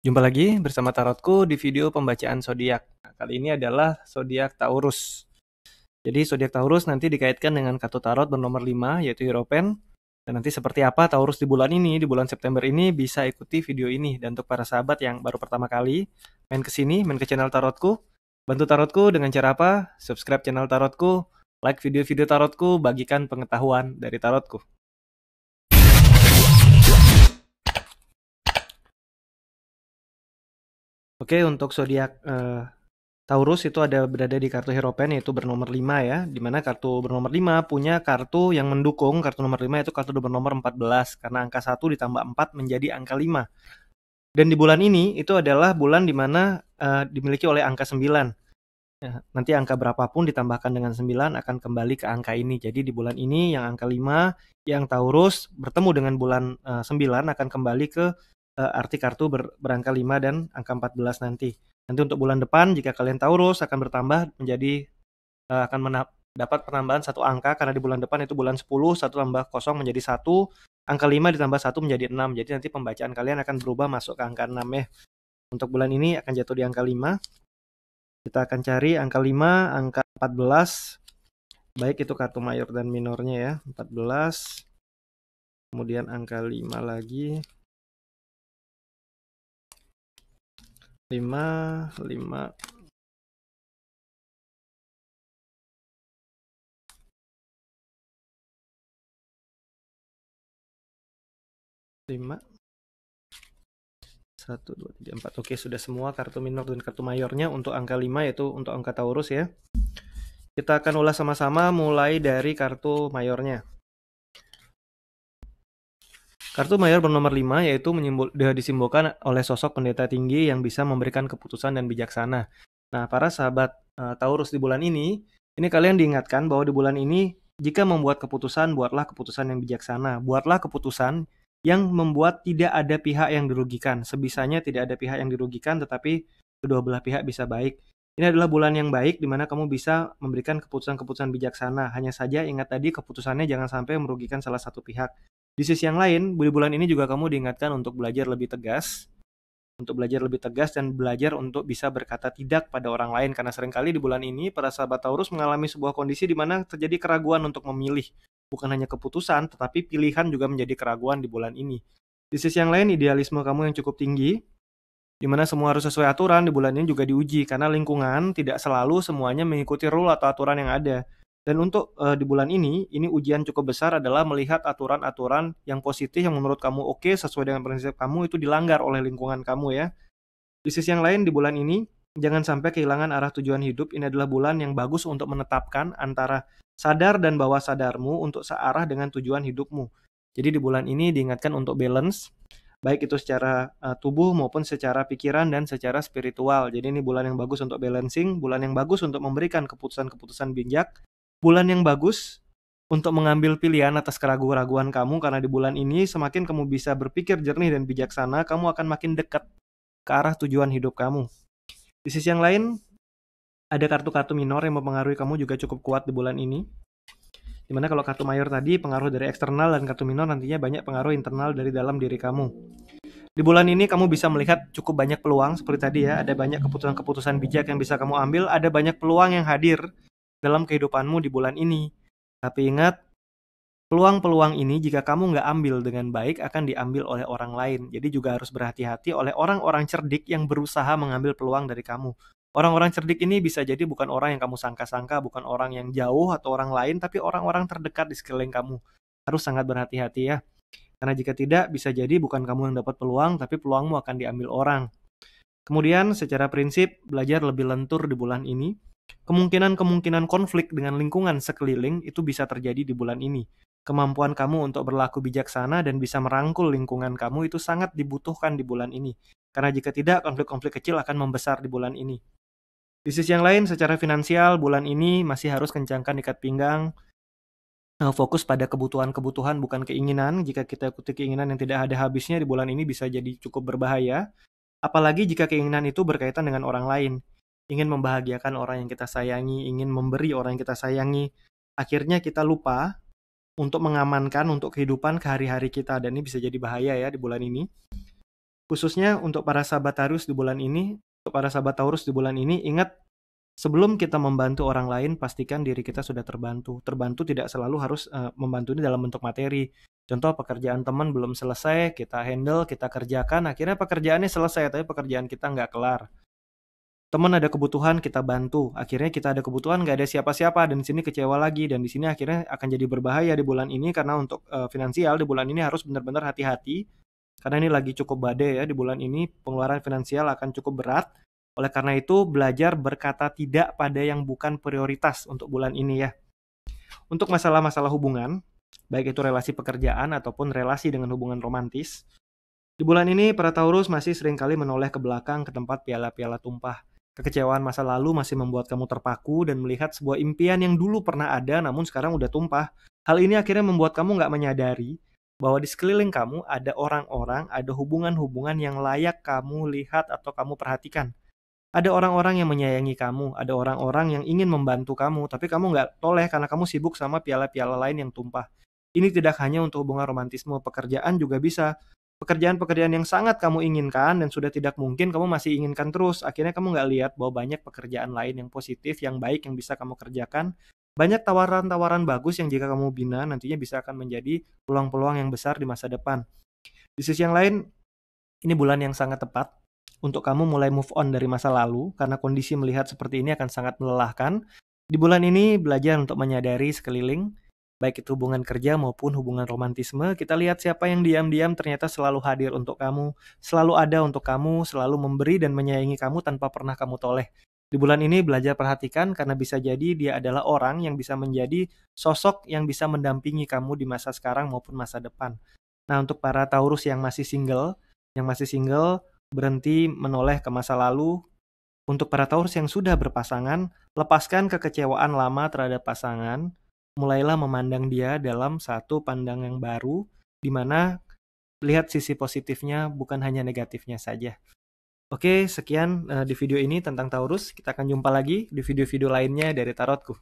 Jumpa lagi bersama Tarotku di video pembacaan zodiak. Nah, kali ini adalah zodiak Taurus. Jadi zodiak Taurus nanti dikaitkan dengan kartu tarot bernomor 5 yaitu Hierophant. Dan nanti seperti apa Taurus di bulan ini, di bulan September ini bisa ikuti video ini. Dan untuk para sahabat yang baru pertama kali main ke sini, main ke channel Tarotku, bantu Tarotku dengan cara apa? Subscribe channel Tarotku, like video-video Tarotku, bagikan pengetahuan dari Tarotku. Oke, untuk zodiak Taurus itu berada di kartu Hierophant yaitu bernomor 5 ya, di mana kartu bernomor 5 punya kartu yang mendukung kartu nomor 5 itu kartu bernomor 14 karena angka 1 ditambah 4 menjadi angka 5. Dan di bulan ini itu adalah bulan di mana dimiliki oleh angka 9. Ya, nanti angka berapapun ditambahkan dengan 9 akan kembali ke angka ini. Jadi di bulan ini yang angka 5 yang Taurus bertemu dengan bulan 9 akan kembali ke arti kartu berangka 5 dan angka 14 nanti. Nanti untuk bulan depan jika kalian Taurus akan bertambah menjadi akan dapat penambahan satu angka karena di bulan depan itu bulan 10, 1 tambah 0 menjadi 1, angka 5 ditambah 1 menjadi 6. Jadi nanti pembacaan kalian akan berubah masuk ke angka 6 ya. Untuk bulan ini akan jatuh di angka 5. Kita akan cari angka 5, angka 14. Baik itu kartu mayor dan minornya ya. 14. Kemudian angka 5 lagi. 5, 5. Lima, 1, 2, 3, 4. Oke, sudah semua kartu minor dan kartu mayornya untuk angka 5 yaitu untuk angka Taurus ya. Kita akan ulas sama-sama mulai dari kartu mayornya. Kartu mayor bernomor 5 yaitu disimbolkan oleh sosok pendeta tinggi yang bisa memberikan keputusan dan bijaksana. Nah, para sahabat Taurus di bulan ini kalian diingatkan bahwa di bulan ini jika membuat keputusan, buatlah keputusan yang bijaksana. Buatlah keputusan yang membuat tidak ada pihak yang dirugikan. Sebisanya tidak ada pihak yang dirugikan, tetapi kedua belah pihak bisa baik. Ini adalah bulan yang baik di mana kamu bisa memberikan keputusan-keputusan bijaksana. Hanya saja ingat tadi keputusannya jangan sampai merugikan salah satu pihak. Di sisi yang lain, di bulan ini juga kamu diingatkan untuk belajar lebih tegas, dan belajar untuk bisa berkata tidak pada orang lain. Karena seringkali di bulan ini, para sahabat Taurus mengalami sebuah kondisi di mana terjadi keraguan untuk memilih. Bukan hanya keputusan, tetapi pilihan juga menjadi keraguan di bulan ini. Di sisi yang lain, idealisme kamu yang cukup tinggi, di mana semua harus sesuai aturan, di bulan ini juga diuji. Karena lingkungan tidak selalu semuanya mengikuti rule atau aturan yang ada. Dan untuk di bulan ini ujian cukup besar adalah melihat aturan-aturan yang positif yang menurut kamu oke, sesuai dengan prinsip kamu itu dilanggar oleh lingkungan kamu ya. Di sisi yang lain di bulan ini, jangan sampai kehilangan arah tujuan hidup. Ini adalah bulan yang bagus untuk menetapkan antara sadar dan bawah sadarmu untuk searah dengan tujuan hidupmu. Jadi di bulan ini diingatkan untuk balance, baik itu secara tubuh maupun secara pikiran dan secara spiritual. Jadi ini bulan yang bagus untuk balancing, bulan yang bagus untuk memberikan keputusan-keputusan bijak, bulan yang bagus untuk mengambil pilihan atas keraguan-keraguan kamu, karena di bulan ini semakin kamu bisa berpikir jernih dan bijaksana, kamu akan makin dekat ke arah tujuan hidup kamu. Di sisi yang lain, ada kartu-kartu minor yang mempengaruhi kamu juga cukup kuat di bulan ini. Dimana kalau kartu mayor tadi pengaruh dari eksternal, dan kartu minor nantinya banyak pengaruh internal dari dalam diri kamu. Di bulan ini kamu bisa melihat cukup banyak peluang seperti tadi ya, ada banyak keputusan-keputusan bijak yang bisa kamu ambil, ada banyak peluang yang hadir dalam kehidupanmu di bulan ini. Tapi ingat, peluang-peluang ini jika kamu nggak ambil dengan baik akan diambil oleh orang lain. Jadi juga harus berhati-hati oleh orang-orang cerdik yang berusaha mengambil peluang dari kamu. Orang-orang cerdik ini bisa jadi bukan orang yang kamu sangka-sangka, bukan orang yang jauh atau orang lain, tapi orang-orang terdekat di sekeliling kamu. Harus sangat berhati-hati ya. Karena jika tidak, bisa jadi bukan kamu yang dapat peluang, tapi peluangmu akan diambil orang. Kemudian, secara prinsip, belajar lebih lentur di bulan ini. Kemungkinan-kemungkinan konflik dengan lingkungan sekeliling itu bisa terjadi di bulan ini. Kemampuan kamu untuk berlaku bijaksana dan bisa merangkul lingkungan kamu itu sangat dibutuhkan di bulan ini. Karena jika tidak, konflik-konflik kecil akan membesar di bulan ini. Di sisi yang lain, secara finansial, bulan ini masih harus kencangkan ikat pinggang, fokus pada kebutuhan-kebutuhan bukan keinginan. Jika kita ikuti keinginan yang tidak ada habisnya di bulan ini bisa jadi cukup berbahaya. Apalagi jika keinginan itu berkaitan dengan orang lain. Ingin membahagiakan orang yang kita sayangi, ingin memberi orang yang kita sayangi. Akhirnya kita lupa untuk mengamankan untuk kehidupan ke hari-hari kita. Dan ini bisa jadi bahaya ya di bulan ini. Khususnya untuk para sahabat Taurus di bulan ini, ingat sebelum kita membantu orang lain, pastikan diri kita sudah terbantu. Terbantu tidak selalu harus membantu ini dalam bentuk materi. Contoh pekerjaan teman belum selesai, kita handle, kita kerjakan, akhirnya pekerjaannya selesai, tapi pekerjaan kita nggak kelar. Teman ada kebutuhan, kita bantu, akhirnya kita ada kebutuhan, nggak ada siapa-siapa, dan di sini kecewa lagi, dan di sini akhirnya akan jadi berbahaya di bulan ini, karena untuk finansial di bulan ini harus benar-benar hati-hati, karena ini lagi cukup badai ya, di bulan ini pengeluaran finansial akan cukup berat. Oleh karena itu, belajar berkata tidak pada yang bukan prioritas untuk bulan ini ya. Untuk masalah-masalah hubungan, baik itu relasi pekerjaan ataupun relasi dengan hubungan romantis, di bulan ini para Taurus masih seringkali menoleh ke belakang ke tempat piala-piala tumpah. Kekecewaan masa lalu masih membuat kamu terpaku dan melihat sebuah impian yang dulu pernah ada namun sekarang udah tumpah. Hal ini akhirnya membuat kamu nggak menyadari bahwa di sekeliling kamu ada orang-orang, ada hubungan-hubungan yang layak kamu lihat atau kamu perhatikan. Ada orang-orang yang menyayangi kamu, ada orang-orang yang ingin membantu kamu, tapi kamu nggak toleh karena kamu sibuk sama piala-piala lain yang tumpah. Ini tidak hanya untuk hubungan romantisme, pekerjaan juga bisa. Pekerjaan-pekerjaan yang sangat kamu inginkan dan sudah tidak mungkin kamu masih inginkan terus. Akhirnya kamu nggak lihat bahwa banyak pekerjaan lain yang positif, yang baik, yang bisa kamu kerjakan. Banyak tawaran-tawaran bagus yang jika kamu bina nantinya bisa akan menjadi peluang-peluang yang besar di masa depan. Di sisi yang lain, ini bulan yang sangat tepat untuk kamu mulai move on dari masa lalu karena kondisi melihat seperti ini akan sangat melelahkan. Di bulan ini belajar untuk menyadari sekeliling, baik itu hubungan kerja maupun hubungan romantisme, kita lihat siapa yang diam-diam ternyata selalu hadir untuk kamu, selalu ada untuk kamu, selalu memberi dan menyayangi kamu tanpa pernah kamu toleh. Di bulan ini belajar perhatikan karena bisa jadi dia adalah orang yang bisa menjadi sosok yang bisa mendampingi kamu di masa sekarang maupun masa depan. Nah, untuk para Taurus yang masih single, berhenti menoleh ke masa lalu. Untuk para Taurus yang sudah berpasangan, lepaskan kekecewaan lama terhadap pasangan, mulailah memandang dia dalam satu pandang yang baru, di mana lihat sisi positifnya bukan hanya negatifnya saja. Oke, sekian di video ini tentang Taurus. Kita akan jumpa lagi di video-video lainnya dari Tarotku.